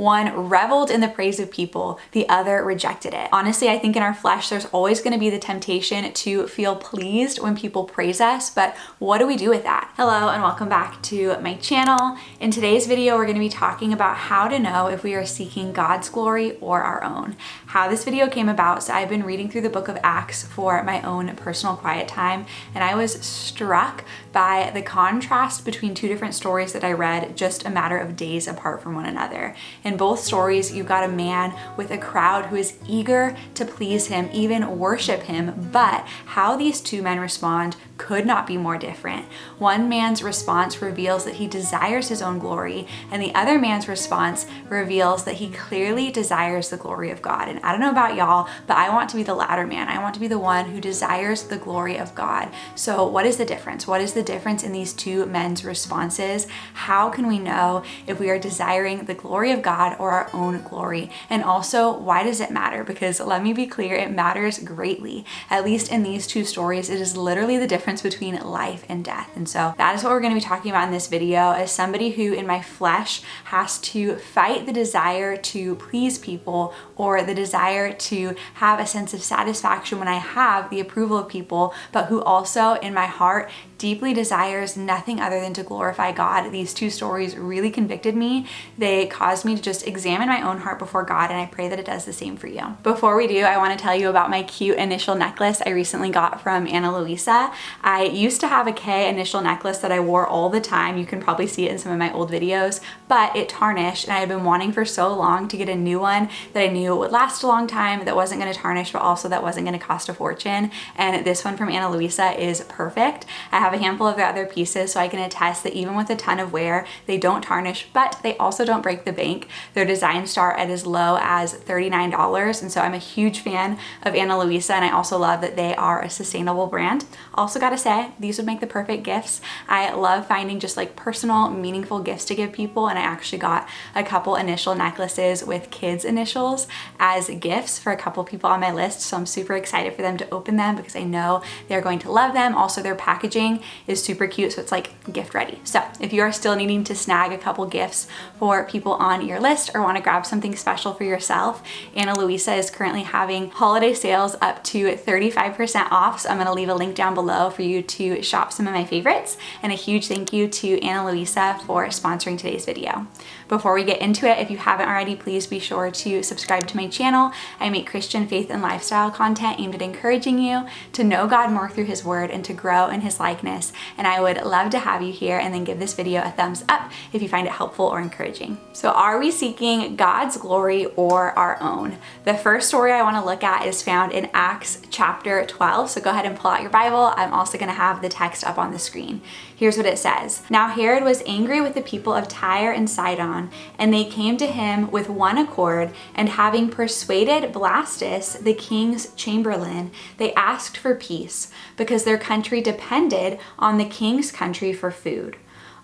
One reveled in the praise of people, the other rejected it. Honestly, I think in our flesh, there's always going to be the temptation to feel pleased when people praise us, but what do we do with that? Hello, and welcome back to my channel. In today's video, we're going to be talking about how to know if we are seeking God's glory or our own. How this video came about, so I've been reading through the book of Acts for my own personal quiet time, and I was struck by the contrast between two different stories that I read just a matter of days apart from one another. In both stories, you've got a man with a crowd who is eager to please him, even worship him, but how these two men respond could not be more different. One man's response reveals that he desires his own glory, and the other man's response reveals that he clearly desires the glory of God. And I don't know about y'all, but I want to be the latter man. I want to be the one who desires the glory of God. So what is the difference? What is the difference in these two men's responses? How can we know if we are desiring the glory of God or our own glory? And also, why does it matter? Because let me be clear, it matters greatly. At least in these two stories, it is literally the difference between life and death. And so that is what we're going to be talking about in this video. As somebody who in my flesh has to fight the desire to please people or the desire to have a sense of satisfaction when I have the approval of people, but who also in my heart deeply desires nothing other than to glorify God. These two stories really convicted me. They caused me to just examine my own heart before God, and I pray that it does the same for you. Before we do, I want to tell you about my cute initial necklace I recently got from Ana Luisa. I used to have a K initial necklace that I wore all the time. You can probably see it in some of my old videos, but it tarnished, and I had been wanting for so long to get a new one that I knew would last a long time, that wasn't going to tarnish, but also that wasn't going to cost a fortune. And this one from Ana Luisa is perfect. I have a handful of their other pieces, so I can attest that even with a ton of wear, they don't tarnish, but they also don't break the bank. Their designs start at as low as $39, and so I'm a huge fan of Ana Luisa, and I also love that they are a sustainable brand. Also gotta say, these would make the perfect gifts. I love finding just like personal, meaningful gifts to give people, and I actually got a couple initial necklaces with kids' initials as gifts for a couple people on my list, so I'm super excited for them to open them because I know they're going to love them. Also, their packaging is super cute, so it's like gift ready. So if you are still needing to snag a couple gifts for people on your list or want to grab something special for yourself, Ana Luisa is currently having holiday sales up to 35% off, so I'm going to leave a link down below for you to shop some of my favorites. And a huge thank you to Ana Luisa for sponsoring today's video. Before we get into it, if you haven't already, please be sure to subscribe to my channel. I make Christian faith and lifestyle content aimed at encouraging you to know God more through His Word and to grow in His likeness. And I would love to have you here, and then give this video a thumbs up if you find it helpful or encouraging. So are we seeking God's glory or our own? The first story I want to look at is found in Acts chapter 12. So go ahead and pull out your Bible. I'm also going to have the text up on the screen. Here's what it says. Now Herod was angry with the people of Tyre and Sidon, and they came to him with one accord, and having persuaded Blastus, the king's chamberlain, they asked for peace, because their country depended on the king's country for food.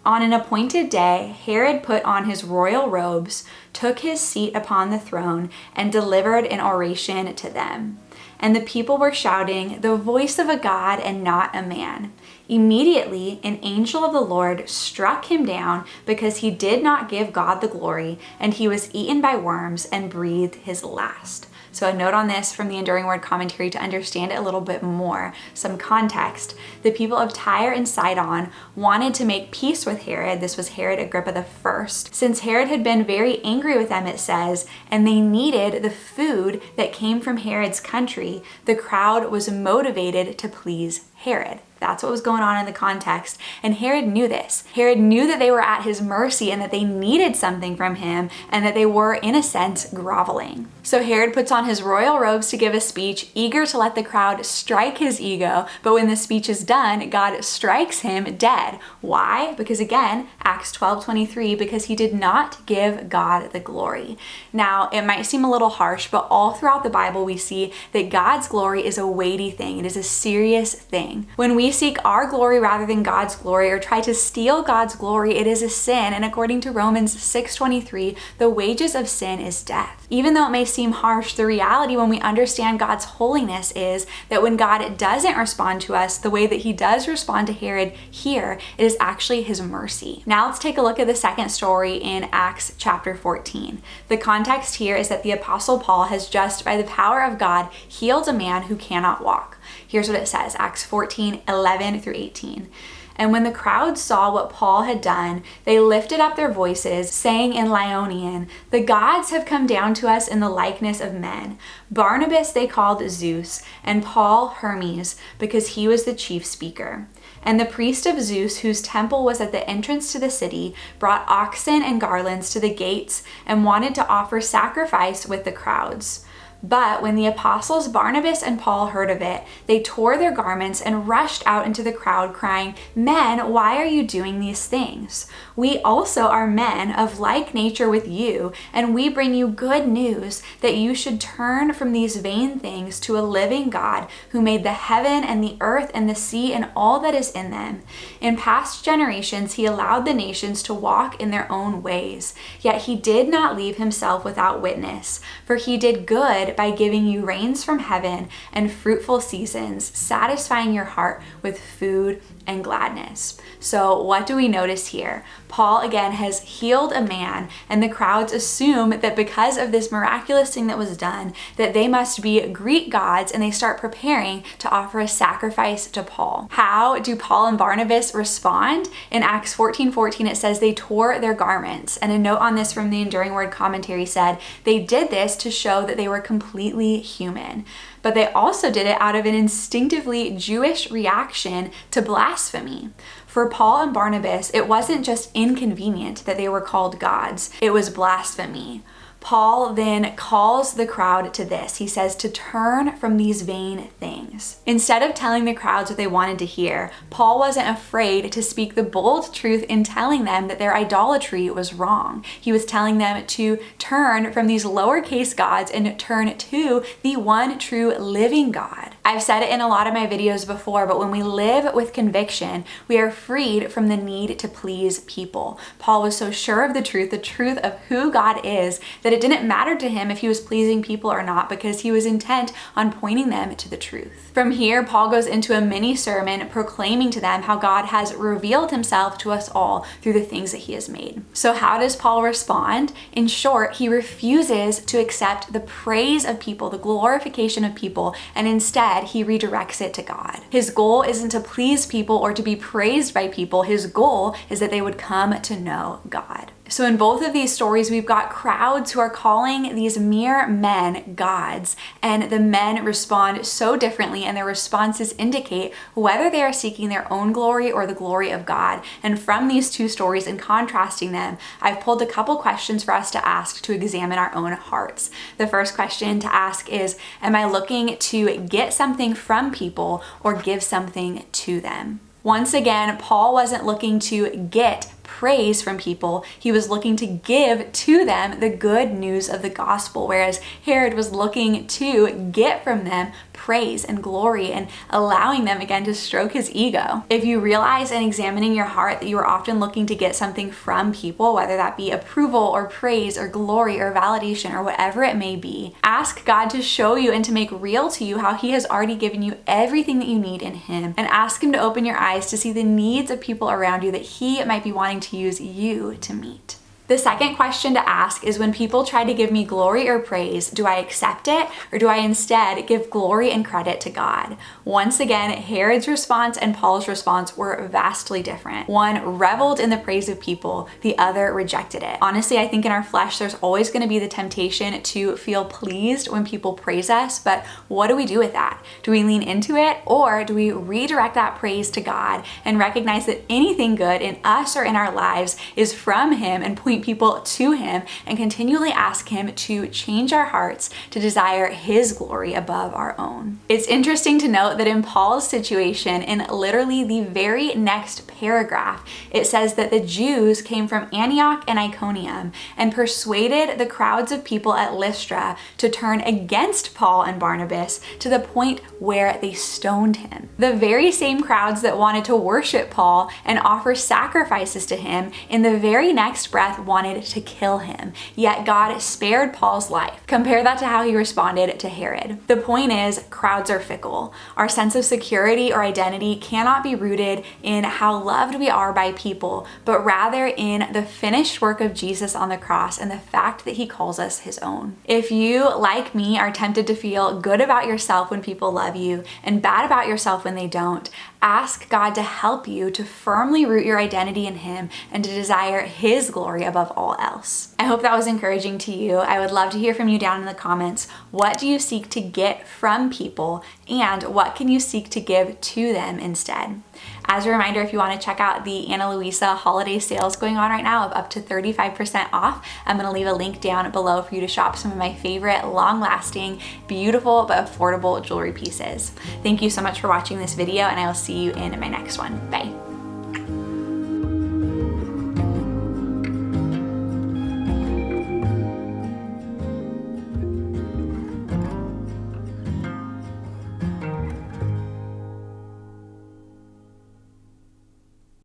On an appointed day, Herod put on his royal robes, took his seat upon the throne, and delivered an oration to them. And the people were shouting, "The voice of a God and not a man." Immediately, an angel of the Lord struck him down because he did not give God the glory, and he was eaten by worms and breathed his last. So a note on this from the Enduring Word commentary to understand it a little bit more, some context. The people of Tyre and Sidon wanted to make peace with Herod. This was Herod Agrippa I. Since Herod had been very angry with them, it says, and they needed the food that came from Herod's country, the crowd was motivated to please Herod. That's what was going on in the context. And Herod knew this. Herod knew that they were at his mercy and that they needed something from him and that they were, in a sense, groveling. So Herod puts on his royal robes to give a speech, eager to let the crowd strike his ego. But when the speech is done, God strikes him dead. Why? Because again, Acts 12:23, because he did not give God the glory. Now, it might seem a little harsh, but all throughout the Bible, we see that God's glory is a weighty thing. It is a serious thing. When we seek our glory rather than God's glory or try to steal God's glory, it is a sin. And according to Romans 6:23, the wages of sin is death. Even though it may seem harsh, the reality when we understand God's holiness is that when God doesn't respond to us the way that he does respond to Herod here, it is actually his mercy. Now let's take a look at the second story in Acts chapter 14. The context here is that the Apostle Paul has just, by the power of God, healed a man who cannot walk. Here's what it says, Acts 14:11 through 18. And when the crowd saw what Paul had done, they lifted up their voices, saying in Lyonian, "The gods have come down to us in the likeness of men." Barnabas they called Zeus, and Paul Hermes, because he was the chief speaker. And the priest of Zeus, whose temple was at the entrance to the city, brought oxen and garlands to the gates and wanted to offer sacrifice with the crowds. But when the apostles Barnabas and Paul heard of it, they tore their garments and rushed out into the crowd, crying, "Men, why are you doing these things? We also are men of like nature with you, and we bring you good news that you should turn from these vain things to a living God who made the heaven and the earth and the sea and all that is in them. In past generations, he allowed the nations to walk in their own ways, yet he did not leave himself without witness, for he did good by giving you rains from heaven and fruitful seasons, satisfying your heart with food and gladness." So what do we notice here? Paul again has healed a man, and the crowds assume that because of this miraculous thing that was done, that they must be Greek gods, and they start preparing to offer a sacrifice to Paul. How do Paul and Barnabas respond? In Acts 14:14 it says they tore their garments, and a note on this from the Enduring Word commentary said they did this to show that they were completely human. But they also did it out of an instinctively Jewish reaction to blasphemy. For Paul and Barnabas, it wasn't just inconvenient that they were called gods, it was blasphemy. Paul then calls the crowd to this. He says to turn from these vain things. Instead of telling the crowds what they wanted to hear, Paul wasn't afraid to speak the bold truth in telling them that their idolatry was wrong. He was telling them to turn from these lowercase gods and turn to the one true living God. I've said it in a lot of my videos before, but when we live with conviction, we are freed from the need to please people. Paul was so sure of the truth of who God is, that it didn't matter to him if he was pleasing people or not, because he was intent on pointing them to the truth. From here, Paul goes into a mini sermon proclaiming to them how God has revealed himself to us all through the things that he has made. So how does Paul respond? In short, he refuses to accept the praise of people, the glorification of people, and instead he redirects it to God. His goal isn't to please people or to be praised by people. His goal is that they would come to know God. So in both of these stories, we've got crowds who are calling these mere men gods, and the men respond so differently, and their responses indicate whether they are seeking their own glory or the glory of God. And from these two stories and contrasting them, I've pulled a couple questions for us to ask to examine our own hearts. The first question to ask is, am I looking to get something from people or give something to them? Once again, Paul wasn't looking to get praise from people. He was looking to give to them the good news of the gospel, whereas Herod was looking to get from them praise and glory and allowing them again to stroke his ego. If you realize in examining your heart that you are often looking to get something from people, whether that be approval or praise or glory or validation or whatever it may be, ask God to show you and to make real to you how he has already given you everything that you need in him, and ask him to open your eyes to see the needs of people around you that he might be wanting to use you to meet. The second question to ask is, when people try to give me glory or praise, do I accept it, or do I instead give glory and credit to God? Once again, Herod's response and Paul's response were vastly different. One reveled in the praise of people, the other rejected it. Honestly, I think in our flesh, there's always going to be the temptation to feel pleased when people praise us, but what do we do with that? Do we lean into it, or do we redirect that praise to God and recognize that anything good in us or in our lives is from him and point point people to him and continually ask him to change our hearts to desire his glory above our own. It's interesting to note that in Paul's situation, in literally the very next paragraph, it says that the Jews came from Antioch and Iconium and persuaded the crowds of people at Lystra to turn against Paul and Barnabas to the point where they stoned him. The very same crowds that wanted to worship Paul and offer sacrifices to him in the very next breath wanted to kill him. Yet God spared Paul's life. Compare that to how he responded to Herod. The point is, crowds are fickle. Our sense of security or identity cannot be rooted in how loved we are by people, but rather in the finished work of Jesus on the cross and the fact that he calls us his own. If you, like me, are tempted to feel good about yourself when people love you and bad about yourself when they don't, ask God to help you to firmly root your identity in him and to desire his glory above all else. I hope that was encouraging to you. I would love to hear from you down in the comments. What do you seek to get from people, and what can you seek to give to them instead? As a reminder, if you want to check out the Ana Luisa holiday sales going on right now of up to 35% off, I'm going to leave a link down below for you to shop some of my favorite long-lasting, beautiful, but affordable jewelry pieces. Thank you so much for watching this video, and I will see you in my next one. Bye.